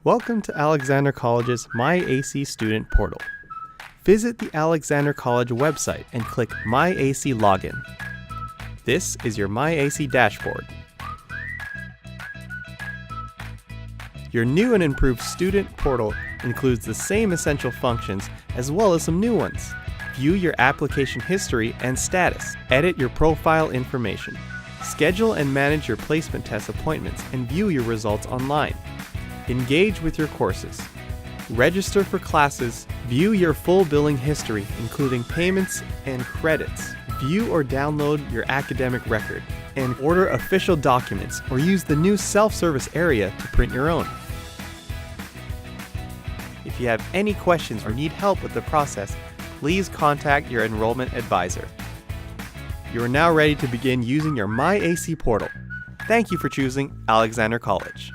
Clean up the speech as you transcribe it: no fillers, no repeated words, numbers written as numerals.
Welcome to Alexander College's myAC student portal. Visit the Alexander College website and click myAC Login. This is your myAC dashboard. Your new and improved student portal includes the same essential functions as well as some new ones. View your application history and status. Edit your profile information. Schedule and manage your placement test appointments and view your results online. Engage with your courses. Register for classes. View your full billing history, including payments and credits. View or download your academic record. And order official documents or use the new self-service area to print your own. If you have any questions or need help with the process, please contact your enrollment advisor. You are now ready to begin using your myAC portal. Thank you for choosing Alexander College.